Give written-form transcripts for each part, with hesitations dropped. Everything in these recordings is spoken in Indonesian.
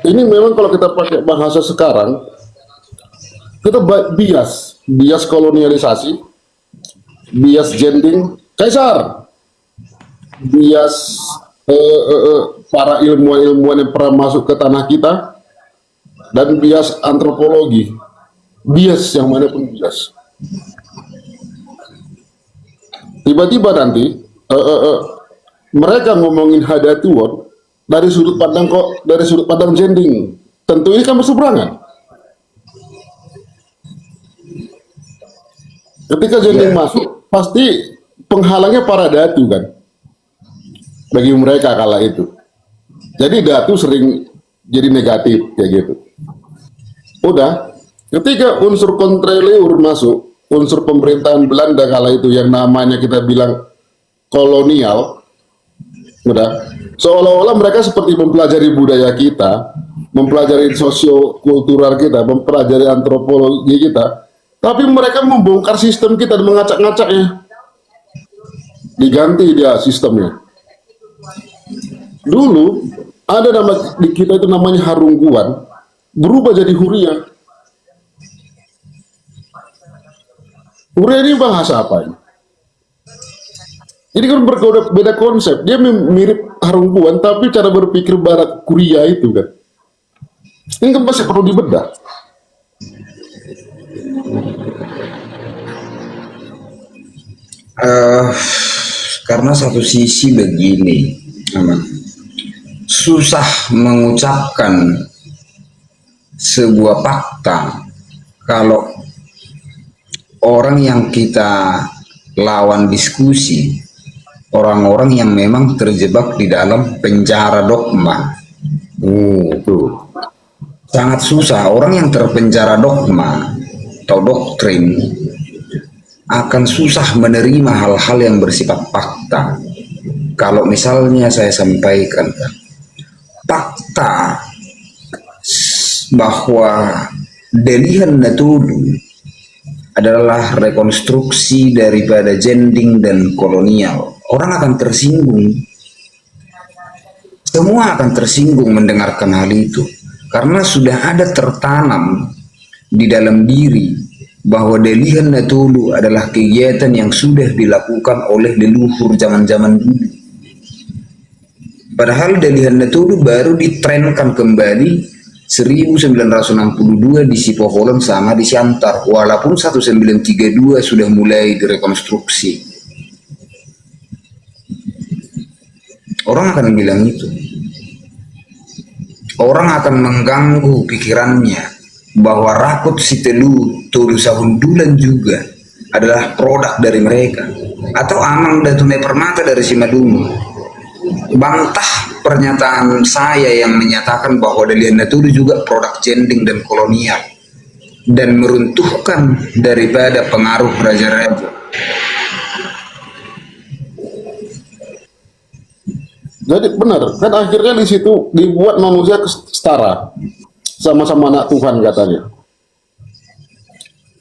Ini memang kalau kita pakai bahasa sekarang, kita bias kolonialisasi, bias jending, kaisar, bias para ilmuwan-ilmuwan yang pernah masuk ke tanah kita, dan bias antropologi, bias yang mana pun bias. Tiba-tiba nanti mereka ngomongin Hadatuan dari sudut pandang jending. Tentu ini kan berseberangan. Ketika jending masuk, pasti penghalangnya para datu kan, bagi mereka kala itu. Jadi datu sering jadi negatif kayak gitu. Udah, ketika unsur kontraleur masuk, unsur pemerintahan Belanda kala itu yang namanya kita bilang kolonial, udah, seolah-olah mereka seperti mempelajari budaya kita, mempelajari sosiokultural kita, mempelajari antropologi kita, tapi mereka membongkar sistem kita dan mengacak-ngacaknya. Diganti dia sistemnya. Dulu ada nama di kita itu namanya Harungguan, berubah jadi Huria. Huria ini bahasa apa ini? Jadi kan beda konsep. Dia mirip Harungguan, tapi cara berpikir barat Kuria itu kan. Ini kan masih perlu dibedah. Karena satu sisi begini, susah mengucapkan sebuah fakta kalau orang yang kita lawan diskusi, orang-orang yang memang terjebak di dalam penjara dogma. Tuh. Sangat susah. Orang yang terpenjara dogma atau doktrin akan susah menerima hal-hal yang bersifat fakta. Kalau misalnya saya sampaikan fakta bahwa Delihan Natulu adalah rekonstruksi daripada jending dan kolonial, orang akan tersinggung. Semua akan tersinggung mendengarkan hal itu, karena sudah ada tertanam di dalam diri bahwa Delihan Natulu adalah kegiatan yang sudah dilakukan oleh leluhur zaman-zaman dulu. Padahal Delihan Natulu baru ditrenkan kembali 1962 di Sipoholon sama di Siantar, walaupun 1932 sudah mulai direkonstruksi. Orang akan bilang itu. Orang akan mengganggu pikirannya bahwa Rakut Sitelu Tolu Sahundulan juga adalah produk dari mereka, atau Amang Datume Permata dari Simalungu. Bantah pernyataan saya yang menyatakan bahwa Delihan Natulu juga produk jending dan kolonial, dan meruntuhkan daripada pengaruh raja-raja. Jadi benar, kan akhirnya di situ dibuat manusia setara, sama-sama anak Tuhan katanya.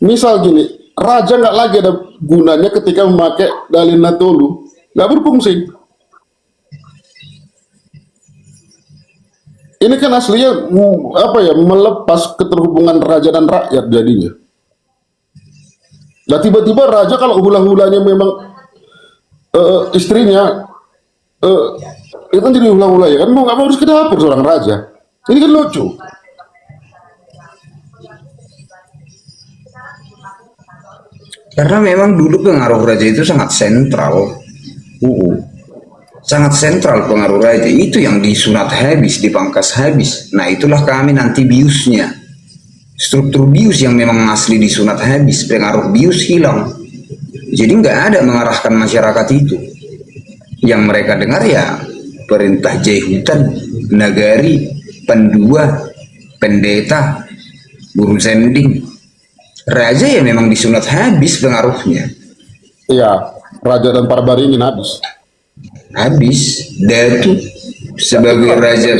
Misal gini, raja nggak lagi ada gunanya ketika memakai Delihan Natulu, nggak berfungsi. Ini kan aslinya melepas keterhubungan raja dan rakyat jadinya. Nah tiba-tiba raja kalau hula-hulanya memang istrinya itu kan jadi hula-hula ya kan, mau nggak mau harus ke dapur seorang raja. Ini kan lucu. Karena memang dulu pengaruh raja itu sangat sentral. Sangat sentral pengaruh raja itu, yang disunat habis, dipangkas habis. Nah itulah kami nanti biusnya, struktur bius yang memang asli disunat habis, pengaruh bius hilang. Jadi nggak ada mengarahkan masyarakat itu. Yang mereka dengar ya perintah jahitan, nagari, pendua, pendeta, guru sending. Raja ya memang disunat habis pengaruhnya. Iya, raja dan Parbaringin habis. Datu sebagai raja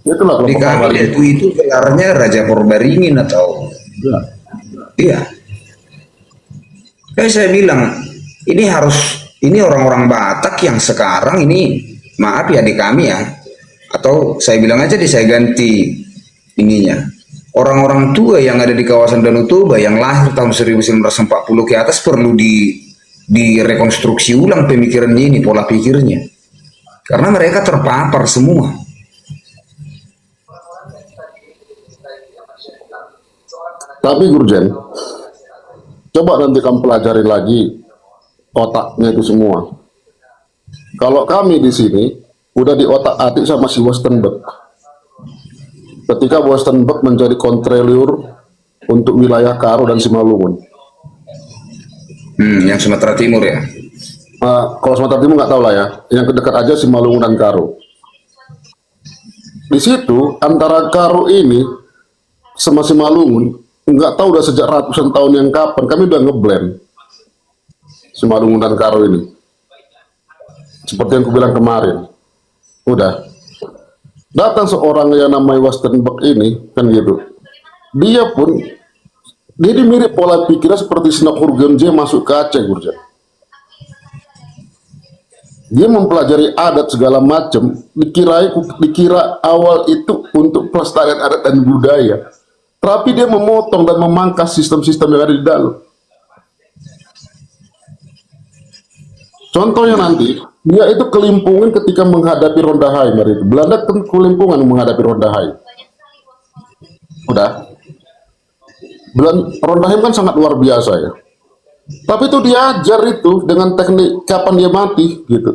Itulah di kami, Datu itu gelarnya Raja Porbaringin atau iya. Kayak saya bilang, ini orang-orang Batak yang sekarang ini, maaf ya di kami ya, Atau saya bilang aja deh, saya ganti ininya. Orang-orang tua yang ada di kawasan Danau Toba yang lahir tahun 1940 ke atas perlu direkonstruksi ulang pemikirannya ini, pola pikirnya. Karena mereka terpapar semua. Tapi Gurjen, coba nanti kamu pelajari lagi otaknya itu semua. Kalau kami di sini udah di otak-atik sama si Westenberg. Ketika Westenberg menjadi kontrolur untuk wilayah Karo dan Simalungun. Yang Sumatera Timur ya. Kalau Sumatera Timur nggak tahu lah ya. Yang kedekat aja Simalungun dan Karo. Di situ antara Karo ini sama Simalungun nggak tahu udah sejak ratusan tahun yang kapan kami udah ngeblend Simalungun dan Karo ini. Seperti yang aku bilang kemarin. Udah. Datang seorang yang namanya Westenberg ini, kan gitu. Dia pun, dia mirip pola pikirnya seperti Snork Hurgenje masuk ke Aceh, Gurjan. Dia mempelajari adat segala macam, dikira awal itu untuk pelestarian adat dan budaya. Tapi dia memotong dan memangkas sistem-sistem yang ada di dalam. Contohnya nanti, dia itu kelimpungan ketika menghadapi Ronda Hai. Belanda kan kelimpungan menghadapi Ronda Hai. Udah. Ronda Hai kan sangat luar biasa ya. Tapi itu diajar itu dengan teknik kapan dia mati gitu.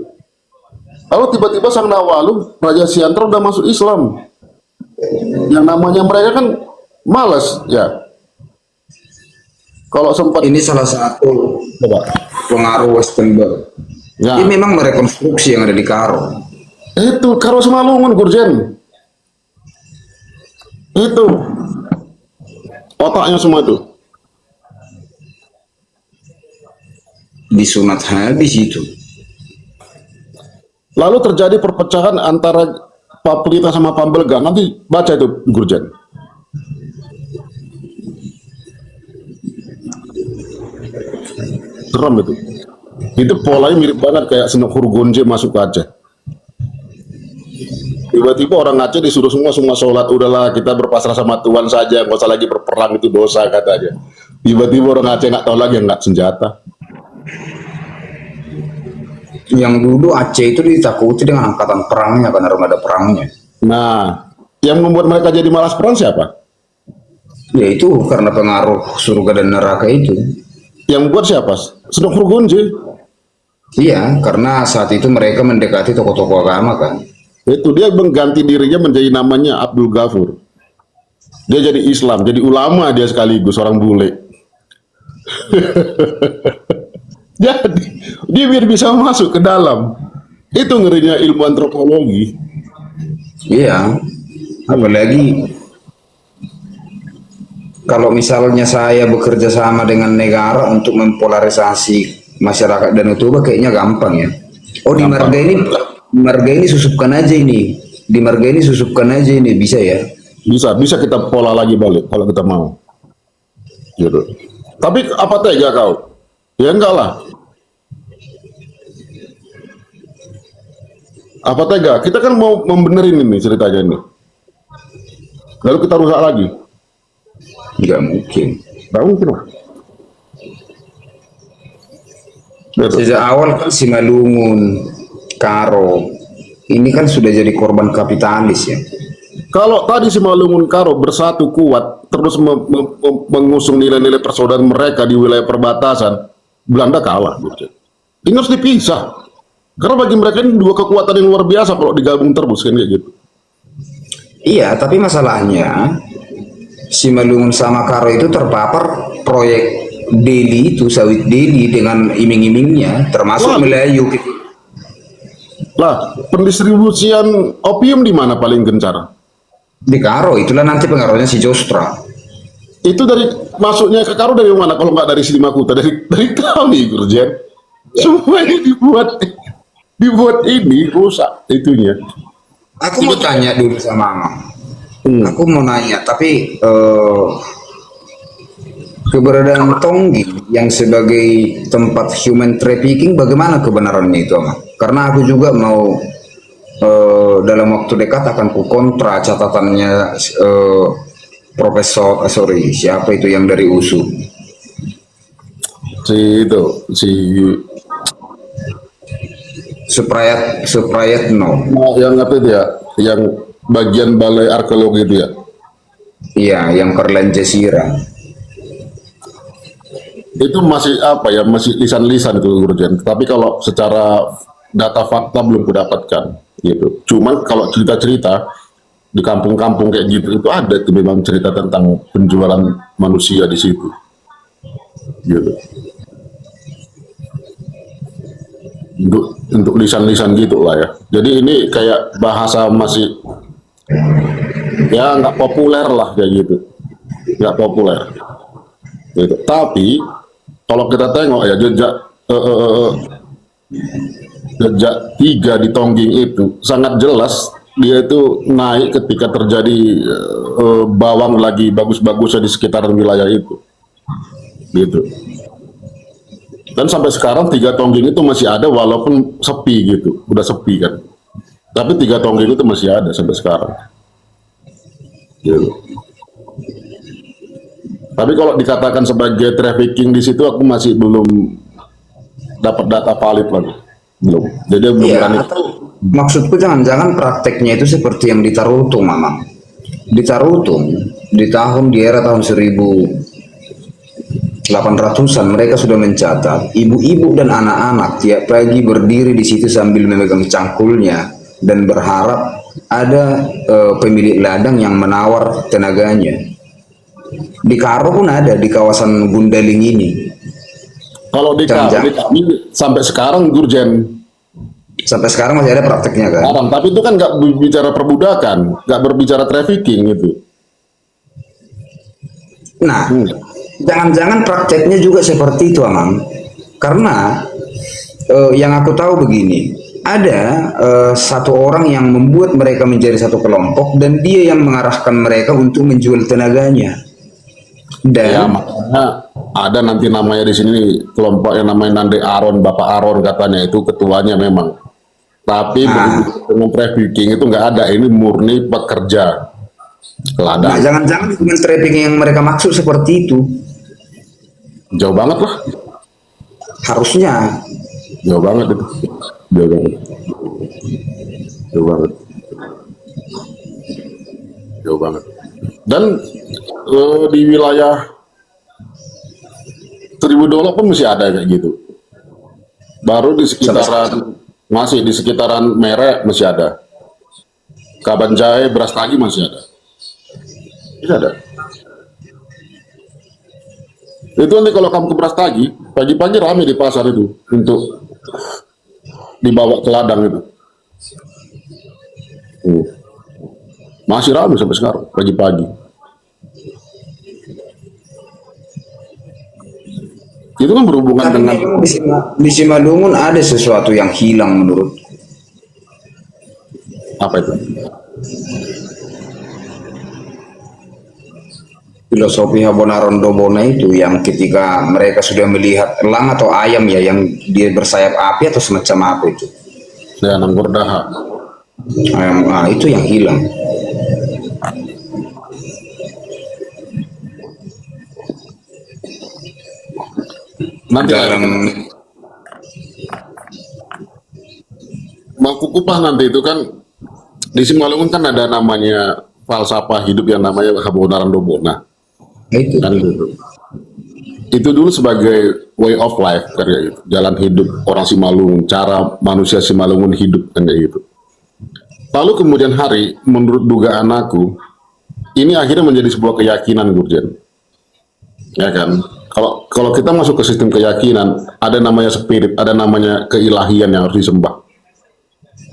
Lalu tiba-tiba Sang Nawalu, Raja Siantar udah masuk Islam. Yang namanya mereka kan malas ya. Kalau sempat Ini salah satu coba. pengaruh Westenberg. Ya. Dia memang merekonstruksi yang ada di Karo. Itu Karo Simalungun, Gurjen. Itu otaknya semua itu. Disunat habis itu. Lalu terjadi perpecahan antara Papelita sama Pambelga. Nanti baca itu, Gurjen. Seram itu. Itu polanya mirip banget kayak Snork Hurgenje masuk ke Aceh. Tiba-tiba orang Aceh disuruh semua sholat, udahlah kita berpasrah sama Tuhan saja, nggak usah lagi berperang, itu dosa katanya. Tiba-tiba orang Aceh nggak tahu lagi nggak senjata. Yang dulu Aceh itu ditakuti dengan angkatan perangnya karena ada perangnya. Nah, yang membuat mereka jadi malas perang siapa? Yaitu karena pengaruh surga dan neraka itu. Yang membuat siapa? Snork Hurgenje. Iya, karena saat itu mereka mendekati tokoh-tokoh agama kan. Itu dia mengganti dirinya menjadi namanya Abdul Ghafur. Dia jadi Islam, jadi ulama dia sekaligus orang bule. Jadi dia biar bisa masuk ke dalam. Itu ngerinya ilmu antropologi. Iya, apalagi kalau misalnya saya bekerja sama dengan negara untuk mempolarisasi masyarakat Danau Toba kayaknya gampang ya. Oh di Gampang. marga ini susupkan aja ini, di marga ini susupkan aja ini, bisa ya. Bisa kita pola lagi balik kalau kita mau. Gitu. Tapi apa tega kau? Ya enggak lah. Apa tega? Kita kan mau membenerin ini ceritanya ini. Lalu kita rusak lagi. Nggak mungkin. Nggak mungkin lah. Gitu. Sejak awal kan Simalungun, Karo, ini kan sudah jadi korban kapitalis ya. Kalau tadi Simalungun Karo bersatu kuat, terus mengusung nilai-nilai persaudaraan mereka di wilayah perbatasan, Belanda kalah. Ini harus dipisah. Karena bagi mereka ini dua kekuatan yang luar biasa kalau digabung terus kan kayak gitu. Iya, tapi masalahnya Simalungun sama Karo itu terpapar proyek Delhi itu, sawit Delhi dengan iming-imingnya, termasuk Wah. Melayu. Lah, pendistribusian opium di mana paling gencar? Di Karo, itulah nanti pengaruhnya si Jostra. Itu dari masuknya ke Karo dari mana? Kalau nggak dari Simakuta, dari kami, Gurjen. Semua ini dibuat ini rusak itunya. Aku mau tanya dulu sama Amang. Aku mau nanya, tapi keberadaan Tonggi yang sebagai tempat human trafficking, bagaimana kebenarannya itu, Amang? Karena aku juga mau dalam waktu dekat akan ku kontra catatannya Profesor sorry siapa itu yang dari USU. si Suprayatno. yang apa itu ya, yang bagian balai arkeologi itu ya. Iya, yang Kerlan Jazira. Itu masih apa ya, masih lisan-lisan itu Gurjen. Tapi kalau secara data fakta belum kudapatkan gitu. Cuman kalau cerita-cerita di kampung-kampung kayak gitu itu ada itu memang cerita tentang penjualan manusia di situ. Gitu. Untuk lisan-lisan gitu lah ya. Jadi ini kayak bahasa masih ya nggak populer lah kayak gitu. Nggak populer. Gitu. Tapi kalau kita tengok ya jejak 3 di Tongging itu sangat jelas dia itu naik ketika terjadi bawang lagi bagus-bagusnya di sekitaran wilayah itu gitu. Dan sampai sekarang 3 Tongging itu masih ada walaupun sepi gitu, udah sepi kan, tapi 3 Tongging itu masih ada sampai sekarang gitu. Tapi kalau dikatakan sebagai trafficking di situ aku masih belum dapat data valid lagi. Belum. Jadi belum Iya, berani. atau maksudku jangan-jangan prakteknya itu seperti yang di Tarutung, Mamang. Di Tarutung, di era tahun 1800-an mereka sudah mencatat ibu-ibu dan anak-anak tiap pagi berdiri di situ sambil memegang cangkulnya dan berharap ada pemilik ladang yang menawar tenaganya. Di Karo pun ada di kawasan Gundaling ini. Kalau di Jangan-jangan kami sampai sekarang Gurjen, sampai sekarang masih ada prakteknya kan? sekarang, tapi itu kan nggak berbicara perbudakan, nggak berbicara trafficking gitu. Nah, jangan-jangan prakteknya juga seperti itu, Amang. Karena yang aku tahu begini, ada satu orang yang membuat mereka menjadi satu kelompok dan dia yang mengarahkan mereka untuk menjual tenaganya. Ya Dan makanya ada nanti namanya di sini kelompok yang namanya Nande Aron, Bapak Aron katanya itu ketuanya memang. Tapi nah, dengan trafficking itu nggak ada, ini murni pekerja nah ladang. jangan-jangan human trafficking yang mereka maksud seperti itu. Jauh banget lah, Harusnya jauh banget itu, jauh banget, jauh banget, jauh banget. Dan di wilayah $1.000 pun masih ada kayak gitu. Baru di sekitaran masih di sekitaran Merek masih ada. Kabanjai, Beras Tagi masih ada. Masih ada. Itu nanti kalau kamu ke Beras Tagi, pagi-pagi rame di pasar itu untuk dibawa ke ladang itu. Masih rame sampai sekarang pagi-pagi. Itu kan berhubungan tapi dengan memang di Simalungun ada sesuatu yang hilang menurut apa itu? filosofi Habonaron Dobona itu, yang ketika mereka sudah melihat elang atau ayam ya yang dia bersayap api atau semacam apa itu. Ya, Nangkordaha. Itu yang hilang. Nanti Dalam Mangku Kupah nanti itu kan di Simalungun kan ada namanya falsafah hidup yang namanya Habonaran Dobona itu kan gitu. Itu dulu sebagai way of life kayak gitu, jalan hidup orang Simalungun, cara manusia Simalungun hidup kan kayak gitu. Lalu kemudian hari, menurut dugaan aku, ini akhirnya menjadi sebuah keyakinan Gurjen, ya kan? Kalau kalau kita masuk ke sistem keyakinan, ada namanya spirit, ada namanya keilahian yang harus disembah,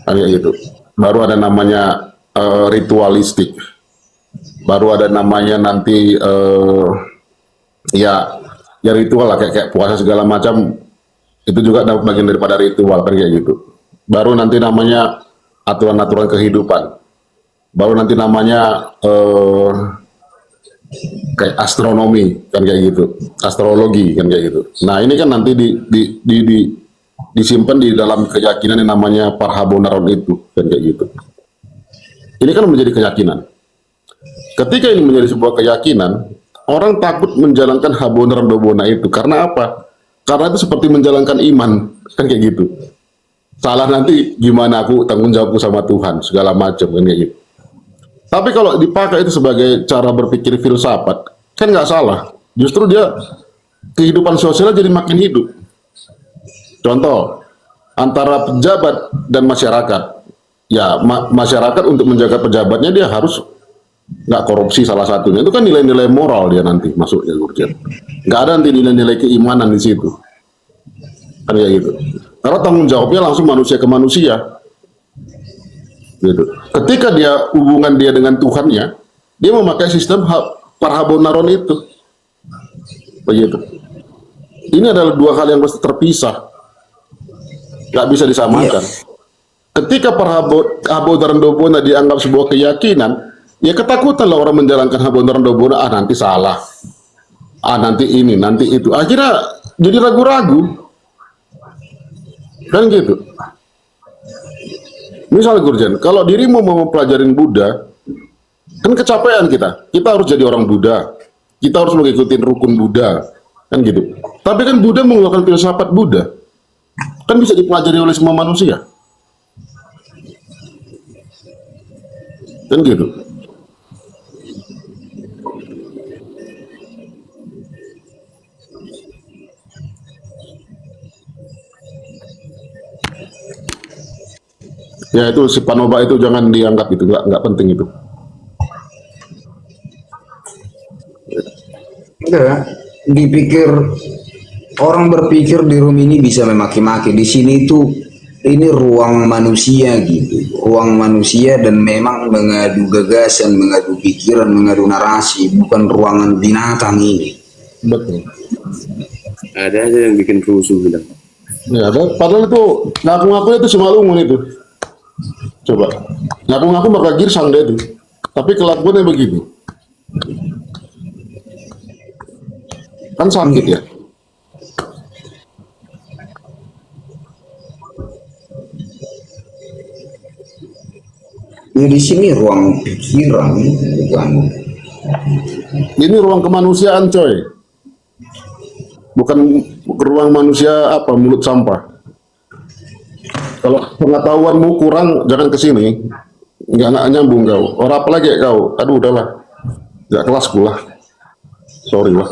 kayak gitu. Baru ada namanya ritualistik, baru ada namanya nanti ya ya ritual lah kayak puasa segala macam, itu juga bagian daripada ritual kan kayak gitu. Baru nanti namanya aturan-aturan kehidupan, baru nanti namanya kayak astronomi kan kayak gitu, astrologi kan kayak gitu. Nah ini kan nanti disimpan di dalam keyakinan yang namanya Parhabonaron itu, kan kayak gitu. Ini kan menjadi keyakinan. Ketika ini menjadi sebuah keyakinan, orang takut menjalankan Habonaron Dobona itu. Karena apa? Karena itu seperti menjalankan iman, kan kayak gitu. Salah nanti gimana aku tanggung jawabku sama Tuhan, segala macam, kan kayak gitu. Tapi kalau dipakai itu sebagai cara berpikir filsafat, kan nggak salah. Justru dia kehidupan sosialnya jadi makin hidup. Contoh, antara pejabat dan masyarakat. Ya, masyarakat untuk menjaga pejabatnya dia harus nggak korupsi salah satunya. Itu kan nilai-nilai moral dia nanti masuknya, Gurjen. Nggak ada nanti nilai-nilai keimanan di situ. Kan kayak gitu. Karena tanggung jawabnya langsung manusia ke manusia. Gitu. Ketika dia hubungan dia dengan Tuhannya, dia memakai sistem Parhabonaron itu. Begitu. Ini adalah dua hal yang mesti terpisah. Nggak bisa disamakan. Ketika Parhabonaron Dobona dianggap sebuah keyakinan, ya ketakutanlah orang menjalankan Habonaron Dobona, nanti salah, nanti ini, nanti itu. Akhirnya jadi ragu-ragu, kan gitu. Misal Gurjen, kalau dirimu mau mempelajarin Buddha, kan kecapean kita. Kita harus jadi orang Buddha. Kita harus mengikuti rukun Buddha, kan gitu. Tapi kan Buddha mengeluarkan filsafat Buddha, kan bisa dipelajari oleh semua manusia. Kan gitu. Ya itu si Panoba itu jangan dianggap itu, nggak penting itu. Enggak, dipikir orang berpikir di room ini bisa memaki-maki. Di sini itu ini ruang manusia gitu, ruang manusia dan memang mengadu gagasan, mengadu pikiran, mengadu narasi, bukan ruangan binatang ini. Betul. Ada aja yang bikin rusuh bilang. Ya, padahal itu ngaku-ngaku itu Simalungun itu. Coba, ngaku-ngaku bakal girsang dia itu. Tapi kelakuannya begitu. Kan sakit ya. Ya di sini ruang pikiran, bukan. Ini ruang kemanusiaan, coy. Bukan ruang manusia apa mulut sampah. Kalau pengetahuanmu kurang, jangan ke sini. Nggak nyambung kau. Orang apa lagi kau? Aduh, udahlah. Nggak kelas pula. Sorry lah.